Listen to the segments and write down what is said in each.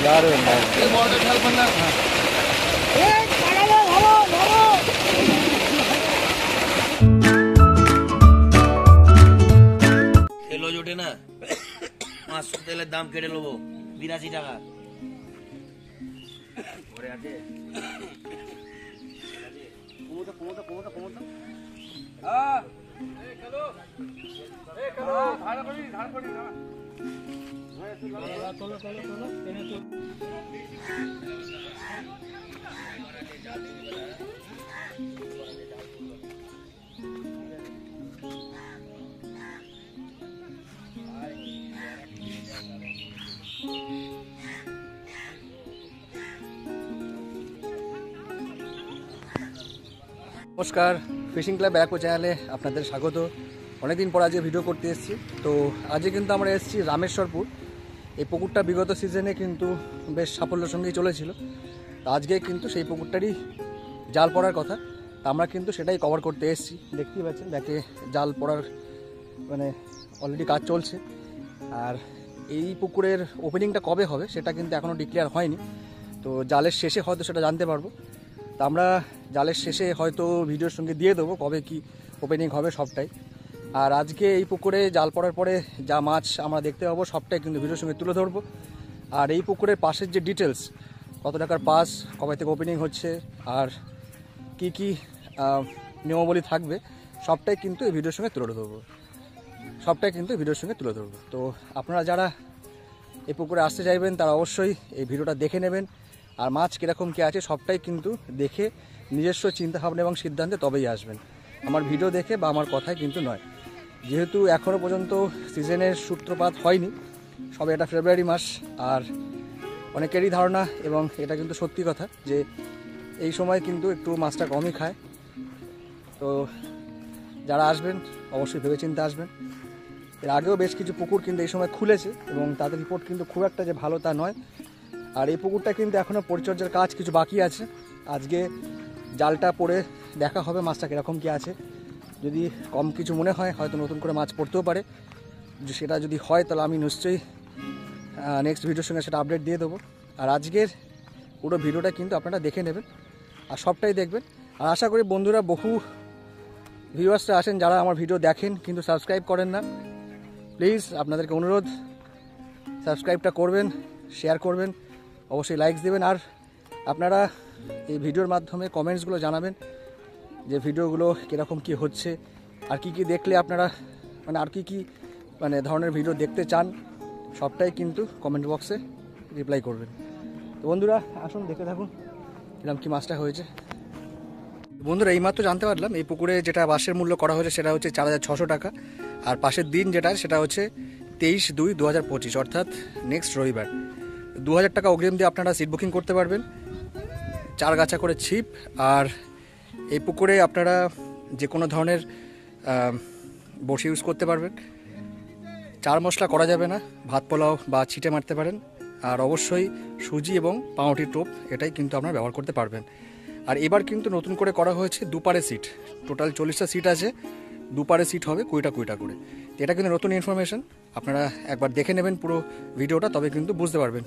यार তেল জোটে না 500 তেলের দাম কেটে নেবো 82 টাকা ঘরে আছে নমস্কার, ফিশিং ক্লাব ব্যাকো চ্যানেলে আপনাদের স্বাগত। অনেকদিন পর আজকে ভিডিও করতে এসেছি। তো আজকে কিন্তু আমরা এসেছি রামেশ্বরপুর। এই পুকুরটা বিগত সিজনে কিন্তু বেশ সাফল্যের সঙ্গেই চলেছিল। তো আজকে কিন্তু সেই পুকুরটারই জাল পড়ার কথা, আমরা কিন্তু সেটাই কভার করতে এসেছি। দেখতেই পাচ্ছেন ব্যাকে জাল পড়ার মানে অলরেডি কাজ চলছে। আর এই পুকুরের ওপেনিংটা কবে হবে সেটা কিন্তু এখনও ডিক্লেয়ার হয়নি। তো জালের শেষে হয়তো সেটা জানতে পারবো। তা আমরা জালের শেষে হয়তো ভিডিওর সঙ্গে দিয়ে দেবো কবে কি ওপেনিং হবে সবটাই। আর আজকে এই পুকুরে জাল পড়ার পরে যা মাছ আমরা দেখতে পাবো সবটাই কিন্তু ভিডিওর সঙ্গে তুলে ধরবো। আর এই পুকুরের পাশের যে ডিটেলস, কত টাকার পাস, কবে থেকে ওপেনিং হচ্ছে, আর কি কি নিয়মাবলী থাকবে সবটাই কিন্তু এই ভিডিওর সঙ্গে তুলে ধরবো। তো আপনারা যারা এই পুকুরে আসতে চাইবেন তারা অবশ্যই এই ভিডিওটা দেখে নেবেন। আর মাছ কীরকম কী আছে সবটাই কিন্তু দেখে নিজস্ব চিন্তাভাবনা এবং সিদ্ধান্তে তবেই আসবেন, আমার ভিডিও দেখে বা আমার কথায় কিন্তু নয়। যেহেতু এখনও পর্যন্ত সিজনের সূত্রপাত হয়নি, সবে এটা ফেব্রুয়ারি মাস। আর অনেকেরই ধারণা এবং এটা কিন্তু সত্যি কথা যে এই সময় কিন্তু একটু মাছটা কমই খায়। তো যারা আসবেন অবশ্যই ভেবেচিন্তে আসবেন। এর আগেও বেশ কিছু পুকুর কিন্তু এই সময় খুলেছে এবং তাদের রিপোর্ট কিন্তু খুব একটা যে ভালো তা নয়। আর এই পুকুরটা কিন্তু এখনও পরিচর্যার কাজ কিছু বাকি আছে। আজকে জালটা পড়ে দেখা হবে মাছটা কীরকম কী আছে। যদি কম কিছু মনে হয় হয়তো নতুন করে মাছ পড়তেও পারে। সেটা যদি হয় তাহলে আমি নিশ্চয়ই নেক্সট ভিডিওর সঙ্গে সেটা আপডেট দিয়ে দেবো। আর আজকের পুরো ভিডিওটা কিন্তু আপনারা দেখে নেবেন আর সবটাই দেখবেন। আর আশা করি বন্ধুরা বহু ভিউয়ার্সরা আসেন যারা আমার ভিডিও দেখেন কিন্তু সাবস্ক্রাইব করেন না। প্লিজ আপনাদেরকে অনুরোধ, সাবস্ক্রাইবটা করবেন, শেয়ার করবেন, অবশ্যই লাইকস দেবেন। আর আপনারা এই ভিডিওর মাধ্যমে কমেন্টসগুলো জানাবেন যে ভিডিওগুলো কীরকম কী হচ্ছে, আর কি কি দেখলে আপনারা মানে আর কি ধরনের ভিডিও দেখতে চান সবটাই কিন্তু কমেন্ট বক্সে রিপ্লাই করবেন। তো বন্ধুরা আসুন দেখে থাকুন এরকম কি মাছটা হয়েছে। বন্ধুরা এইমাত্র জানতে পারলাম এই পুকুরে যেটা বাঁশের মূল্য করা হয়েছে সেটা হচ্ছে 4,600 টাকা। আর পাশের দিন যেটা সেটা হচ্ছে 23/2/2025 অর্থাৎ নেক্সট রবিবার। 2,000 টাকা অগ্রিম দিয়ে আপনারা সিট বুকিং করতে পারবেন, 4 গাছা করে ছিপ। আর এই পুকুরে আপনারা যে কোনো ধরনের বড়শি ইউজ করতে পারবেন। 4 মশলা করা যাবে না, ভাত পোলাও বা ছিটে মারতে পারেন। আর অবশ্যই সুজি এবং পাউরুটির টোপ এটাই কিন্তু আপনারা ব্যবহার করতে পারবেন। আর এবার কিন্তু নতুন করে করা হয়েছে দুপারে সিট, টোটাল 40টা সিট আছে, দুপারে সিট হবে 20টা করে। এটা কিন্তু নতুন ইনফরমেশন, আপনারা একবার দেখে নেবেন পুরো ভিডিওটা তবে কিন্তু বুঝতে পারবেন।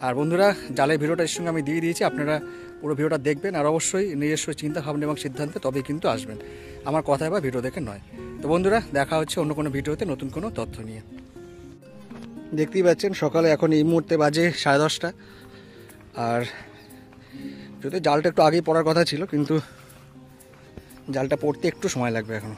আর বন্ধুরা জালের ভিডিওটা এর সঙ্গে আমি দিয়ে দিয়েছি, আপনারা পুরো ভিডিওটা দেখবেন আর অবশ্যই নিজস্ব চিন্তা ভাবনা এবং সিদ্ধান্তে তবেই কিন্তু আসবেন, আমার কথায় বা ভিডিও দেখে নয়। তো বন্ধুরা দেখা হচ্ছে অন্য কোনো ভিডিওতে নতুন কোনো তথ্য নিয়ে। দেখতেই পাচ্ছেন সকালে এখন এই মুহূর্তে বাজে 10:30। আর যদি জালটা একটু আগেই পড়ার কথা ছিল কিন্তু জালটা পড়তে একটু সময় লাগবে এখনো।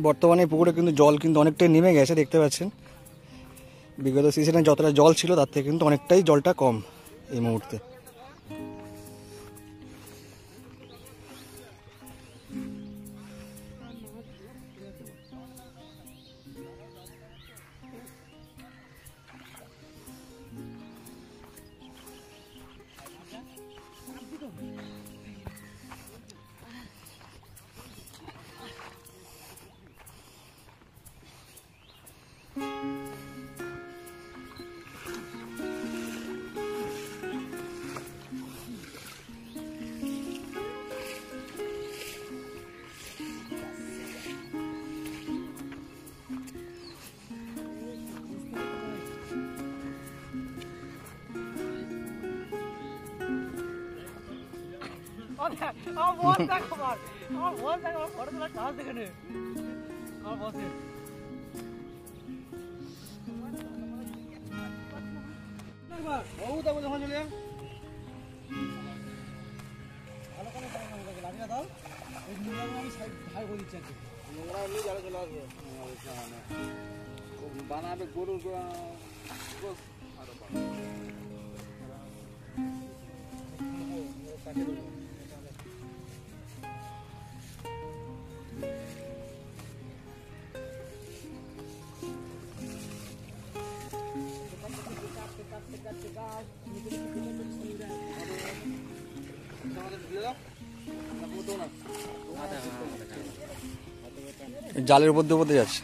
বর্তমানে পুকুরে কিন্তু জল কিন্তু অনেকটাই নেমে গেছে, দেখতে পাচ্ছেন। বিগত সিজনে যতটা জল ছিল তার থেকে কিন্তু অনেকটাই জলটা কম এই মুহূর্তে। বানাবে গরুর জালের উপর দিয়ে যাচ্ছে।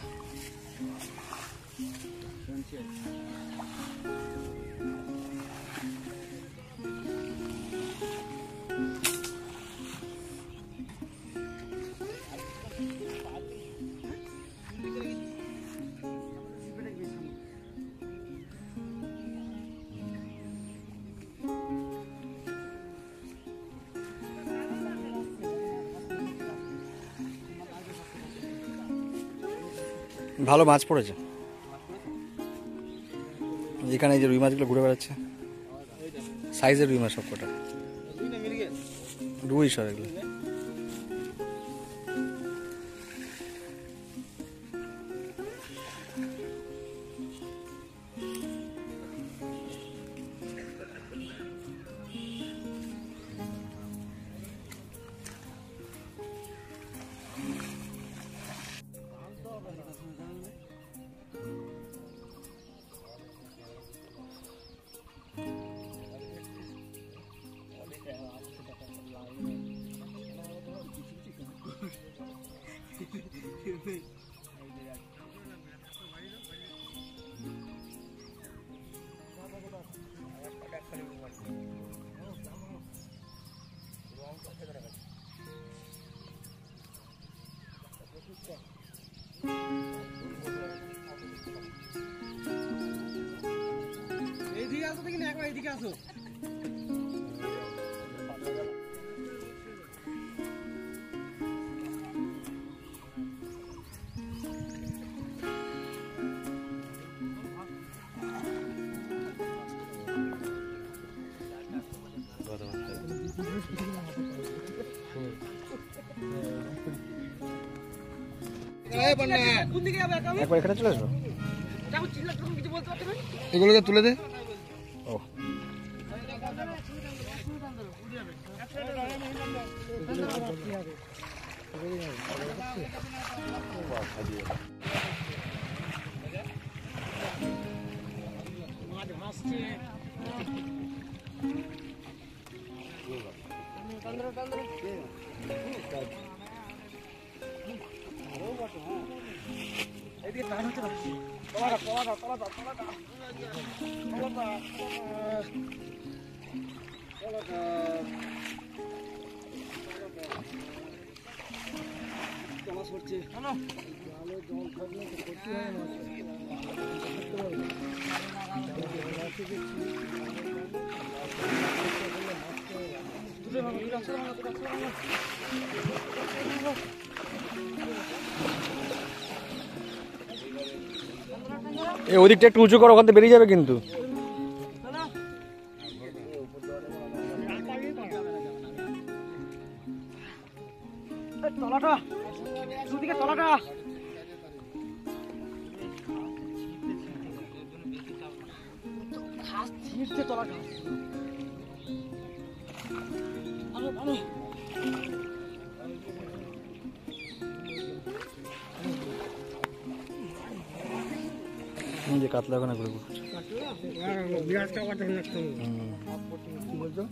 ভালো মাছ পড়েছে এখানে, এই যে রুই মাছগুলো ঘুরে বেড়াচ্ছে, সাইজের রুই মাছ সব কটা, রুই সব এগুলো। এইদিকে আসো দেখি না, একবার এইদিকে আসো। একবার এখানে চলে আসবো, এগুলোকে তুলে দে। ও এই ওদিকটা একটু উঁচু করো, ওখান থেকে বেরিয়ে যাবে কিন্তু। তলাটা দুদিকে তলাটা ঘাস ছিঁড়ছে তোলা ঘাস আনো আনো যে কাতলা ওখানে ঘুরে ঘুরছে। বিরাট কাটা কি বলছো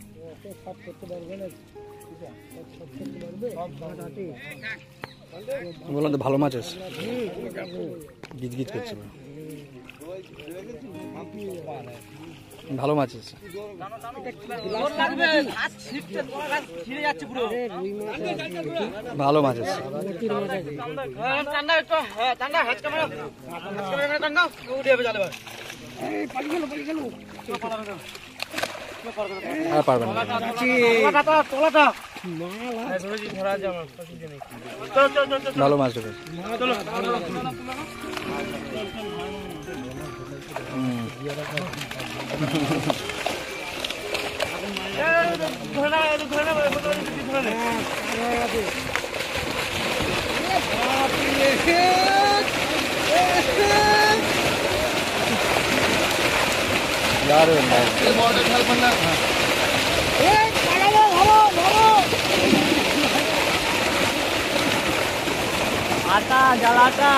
বললাম তো ভালো মাছ আছে, গিজ গিজ করছে, ভালো মাছ আছে। ভালো মাছ আছে। আর পারবেন না। ভালো মাছ ঢুকেছে। দারুণ আটা জ্বালাটা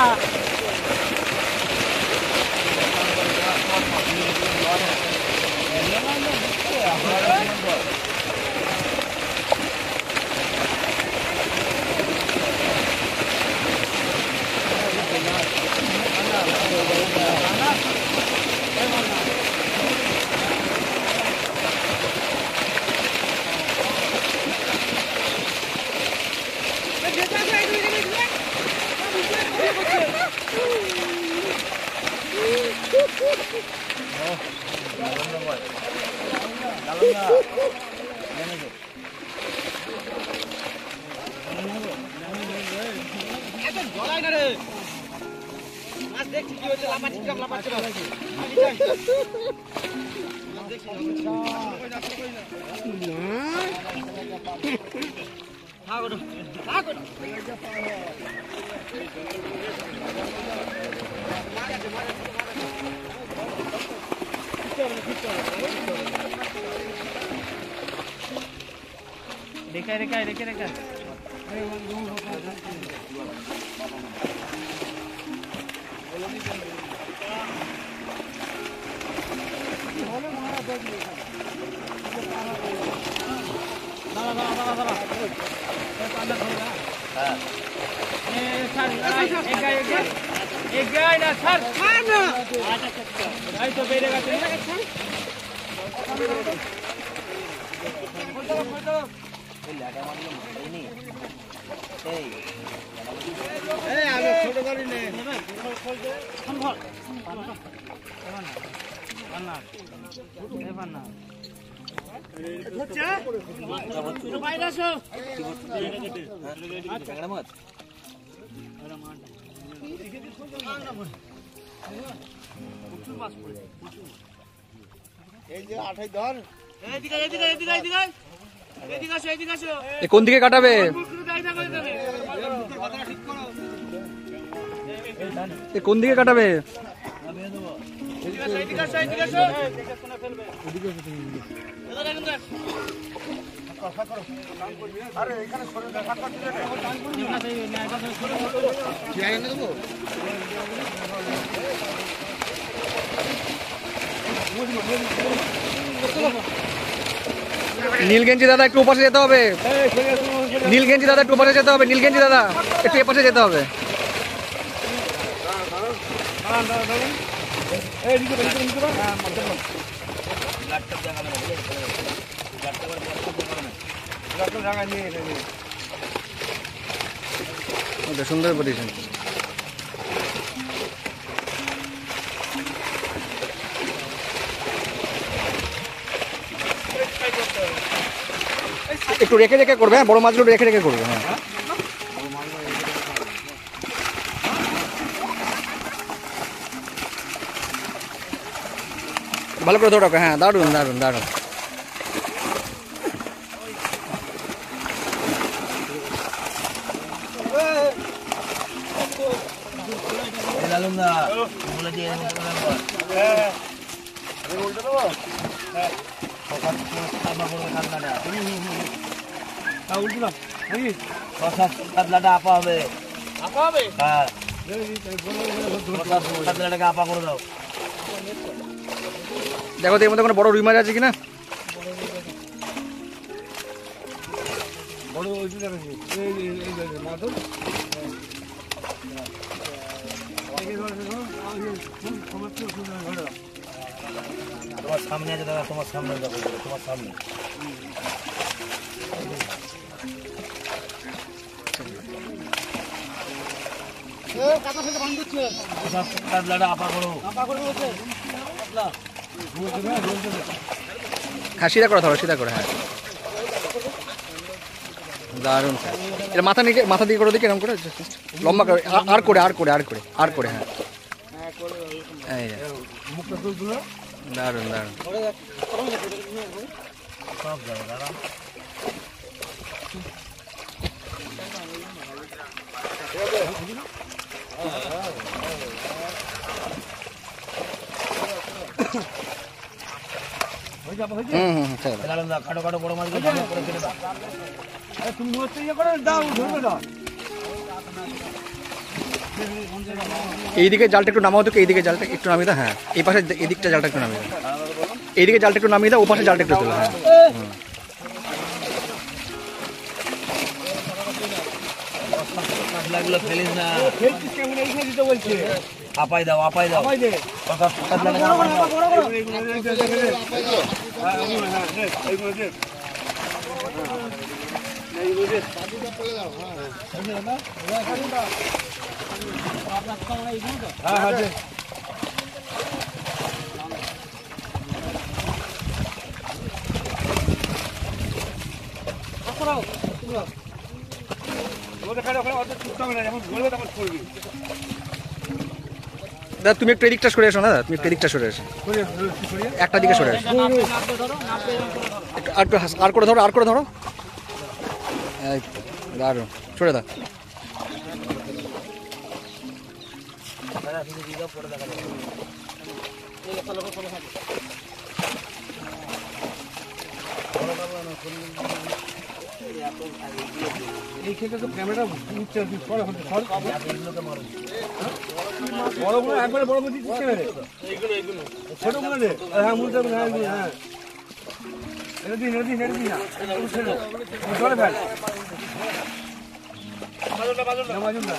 দেখছি কি হচ্ছে লাফাচ্ছি রেখা কোন দিকে কাটাবে? কোন দিকে কাটাবে? নীলগেঞ্জি দাদা একটু ওপাশে যেতে হবে। নীলগেঞ্জি দাদা একটু ওপাশে যেতে হবে। নীলগেঞ্জি দাদা একটু এপাশে যেতে হবে। সুন্দর পজিশন। একটু রেখে রেখে করবে, হ্যাঁ, বড় মাছগুলো রেখে রেখে করবে। হ্যাঁ, ভালো করে ধরো। হ্যাঁ, দারুণ দারুণ দারুণ। কাতলাটা আপা হবে হ্যাঁ কাতলাটাকে আপা করে দাও। দেখো তো এর মধ্যে কোনো বড় রুই মাছ আছে কিনা। তোমার সামনে আছে দাদা, তোমার সামনে যাবো, তোমার সামনে কাতলাটা আপা করো। হ্যাঁ সিধা করে ধরো, সিধা করে, হ্যাঁ দারুণ। এটা মাথা দিকে করে দিকে এরকম করে লম্বা করে আর করে আর করে আর করে আর করে, হ্যাঁ এই যে। দারুণ দারুণ। সব যাবে দাদা। কাটো কাটো বড় মাছ তুমি হচ্ছে ইয়ে করে দাও, ধরবে দাও। এইদিকে জালটা একটু নামাও তো, এইদিকে জালটা একটু নামিয়ে দাও, হ্যাঁ এই পাশে এদিকটা জালটা একটু নামিয়ে দাও, এইদিকে জালটা একটু নামিয়ে দাও, ও পাশে জালটা একটু তোলো, হ্যাঁ লাগলো ফেলিস না, ফেলছিস কেমন এইখানে দিতে বলছে। আপাই দাও আপাই দাও। আপাই দে। দাদা তুমি একটু এদিকটা সরে এসো না, দাদা তুমি একটু এদিকটা সরে এসো, একটা দিকে সরে এসো, আর একটু আর করে ধরো, আর করে ধরো, এই তো, দারুণ, সরে দাও। এই ক্ষেত্রে তো ক্যামেরা উঠছে, বড়গুলো একবারে বড় বুঝি ক্যামেরা, ছোটগুলো দে, হ্যাঁ মুলতে হবে, হ্যাঁ হ্যাঁ এটা দিন এটা দিন এটা দিন না চলে ফেল মাজুনটা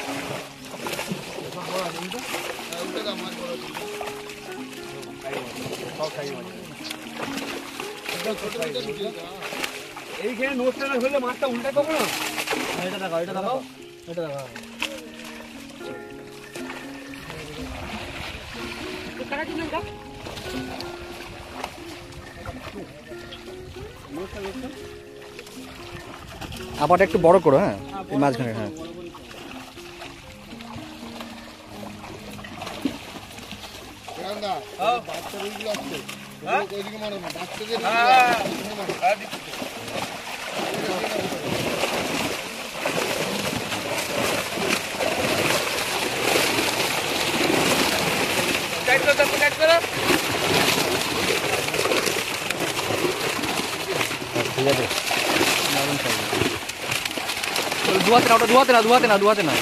এইখানে নোটটা না হলে মাছটা উল্টা করবো না। এটা দেখাও এটা দেখাও এটা দেখাও। আপাটা একটু বড় করো, হ্যাঁ এই মাঝখানে, হ্যাঁ ঠিক আছে, ধোয়াতে না, ওটা ধোয়াতে না, ধোয়াতে না, ধোয়াতে না,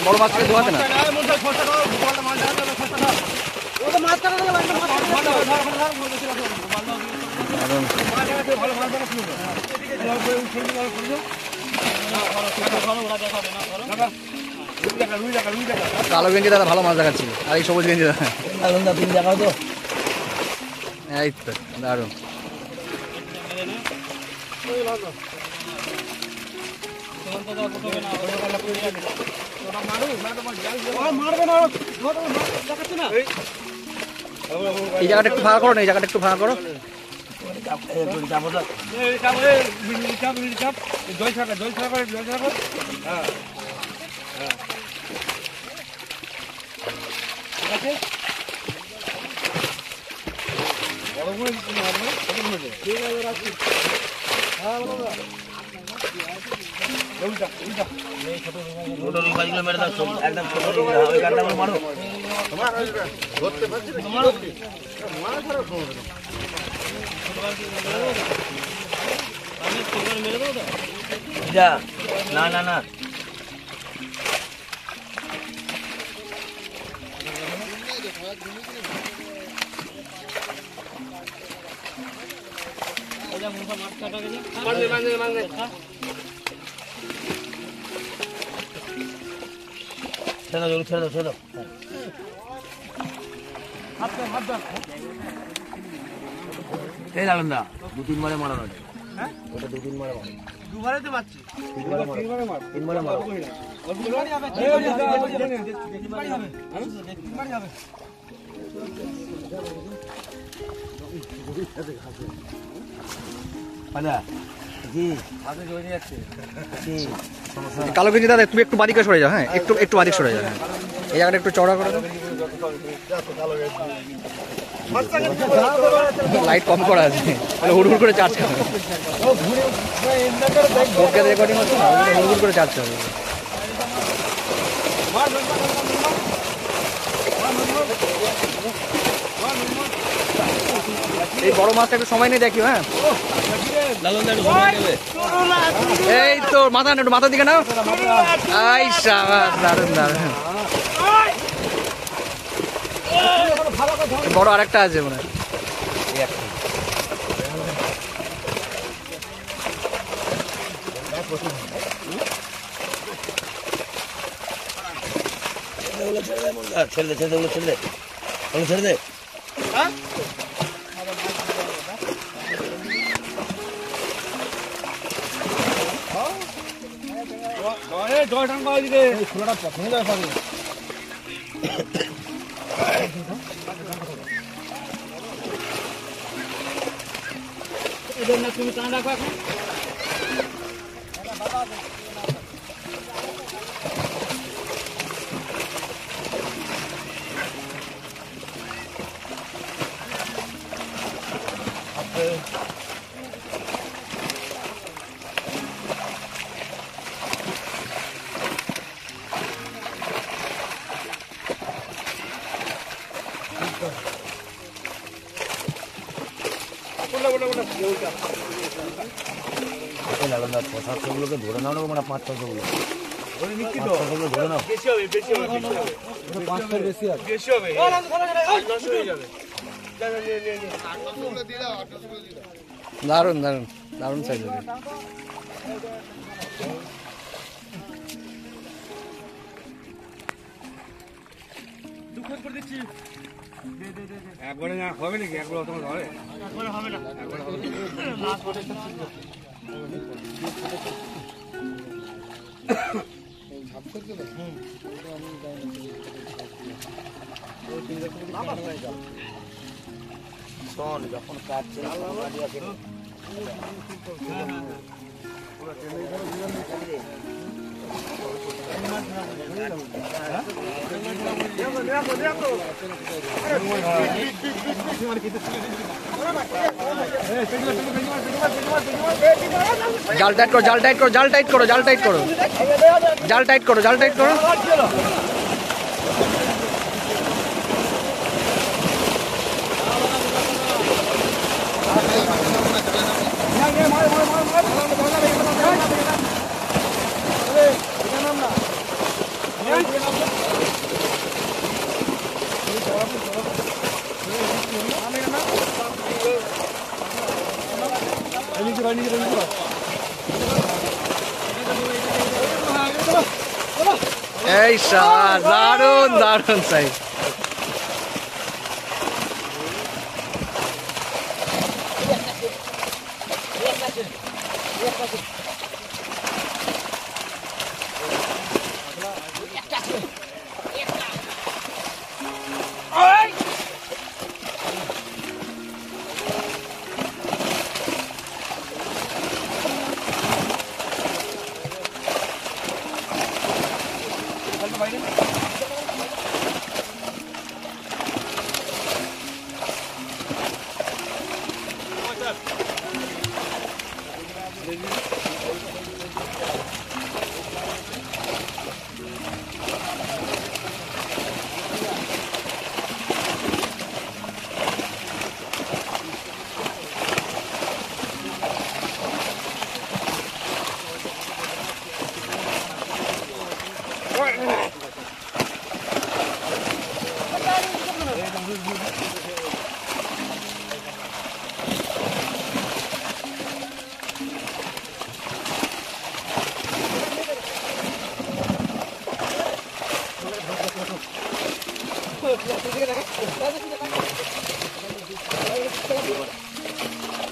বড় মাছটা ধোয়াতে না। কালো গেঞ্জি দাদা ভালো মাছ দেখাচ্ছিল, আর এই সবুজ গেঞ্জি দাদা, তুমি দেখাও তো। এই তো দারুণ। এই জায়গাটা একটু ফাঁকা করো না, এই জায়গাটা একটু ফাঁকা করো। জল ছাড়া জল ছাড়া করে জল ছাড়া করে হ্যাঁ হ্যাঁ ঠিক আছে। বড়গুলো মারবে ছোটগুলো ঠিক আছে রাখছি। হ্যাঁ ছোট রুই মাছগুলো মেরে দাও, একদম ছোট রুই, ওই গাড়িটা মারো। যা, না না না, ছেড়ে দাও, ছেড়ে দাও, ছেড়ে দাও। এই লালন দা, 2-3 বারে মারানো যায়। ওটা 2-3 বারে মারো। দুবারে তো মারছি। তিনবারে মারো। 3 বারে মারো। আদা জি হাতে জড়িয়ে যাচ্ছে। জি কালো গেঞ্জি দাদা, তুমি একটু বাদিকে সরে যাও। হ্যাঁ, একটু বাদিকে সরে যাও। হ্যাঁ, এই জায়গাটা একটু চড়া করে দাও। লাইট কম করা আছে, তাহলে হুড় করে চার্জ খাবে। রেকর্ডিং হচ্ছে না, হুড় করে চার্জ খাবে। এই বড় মাছটা একটু সময় নিয়ে দেখিও। হ্যাঁ, এই তো মাথা একটু মাথার দিকে নাও। আই সাবাস, দারুন দারুন। বড় আরেকটা আছে মনে হয়। ছেড়ে দে, ছেড়ে দে, ছেড়ে দে, ছেড়ে দে। জয় ঠান্ডা দিকে খোলাটা প্রথমে যায় পাবে। এদের না তুমি কান রাখো এখন। পোশাকগুলোকে ধরে নাও না, মানে 5-6গুলো ধরে নাও। দারুন দারুন দারুন সাইজ হবে। একবারে না হবে নাকি? একবার তোমার ধরে হবে না। শোন, যখন কাটছে জাল টাইট করো, জাল টাইট করো, জাল টাইট করো, জাল টাইট করো, জাল টাইট করো, জাল টাইট করো। এই শালা, দারুন দারুন সাইজ।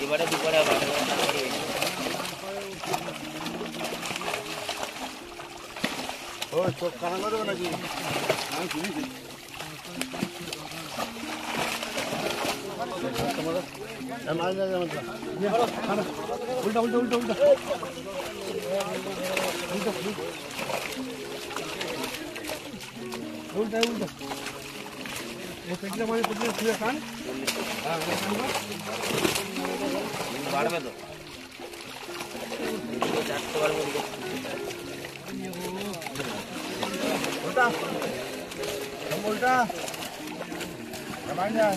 এবারে দুপুরে আবার ও চোখ কানা করে দেবে নাকি আমি শুনেছি উল্টা উল্টা উল্টা উল্টা উল্টা উল্টা এই পেটটা মানে পেটটা ছুঁয়ে খান বাড়বে তো চারটে বাড়বে উল্টা উল্টা যা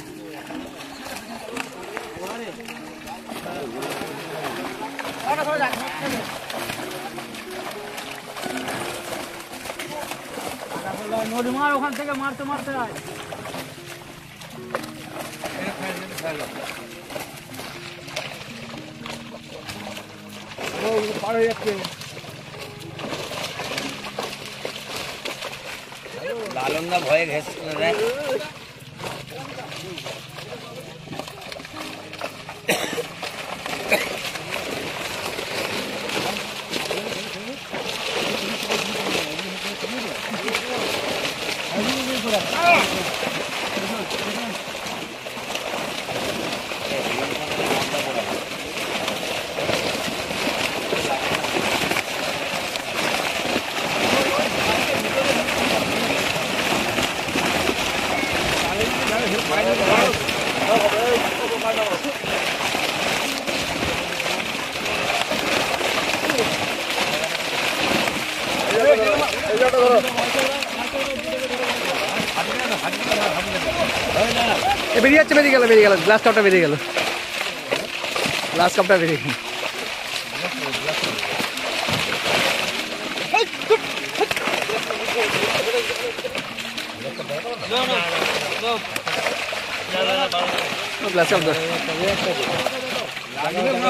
নদী মার ওখান থেকে মারতে মারতে আয় পার হয়ে যাচ্ছে লালনদা ভয়ে ঘেঁষে দেয় বেরিয়ে যাচ্ছে, বেরিয়ে গেল গ্লাস কাপটা বেরিয়ে গেল, গ্লাস কাপটা বেরিয়ে গেল। গ্লাস কাপ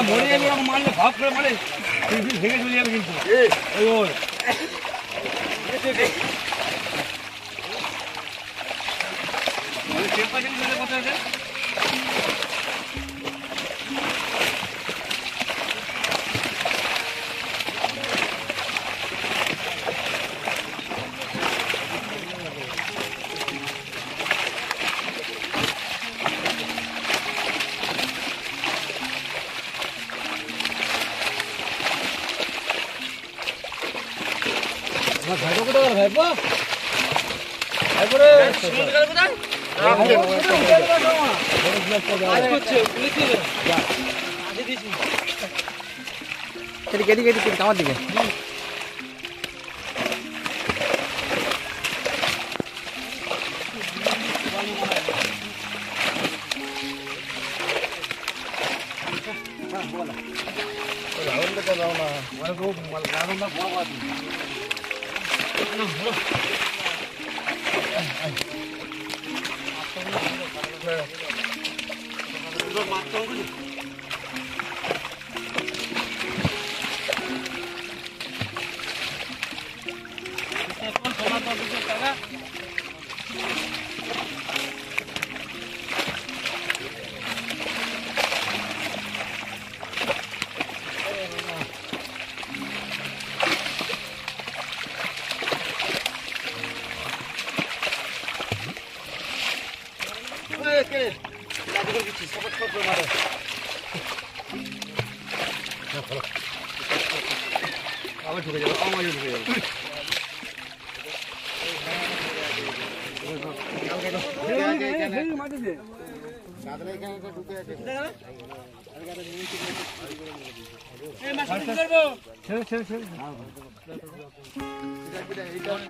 মরে যাবে মারলে ভাব করে মারে ভেঙে চলে যাবে কিন্তু ওই এদিকে আমার দিকে। আবার ঢুকে যাবে, আমার ঢুকে যাবে মাটিতে ছেড়ে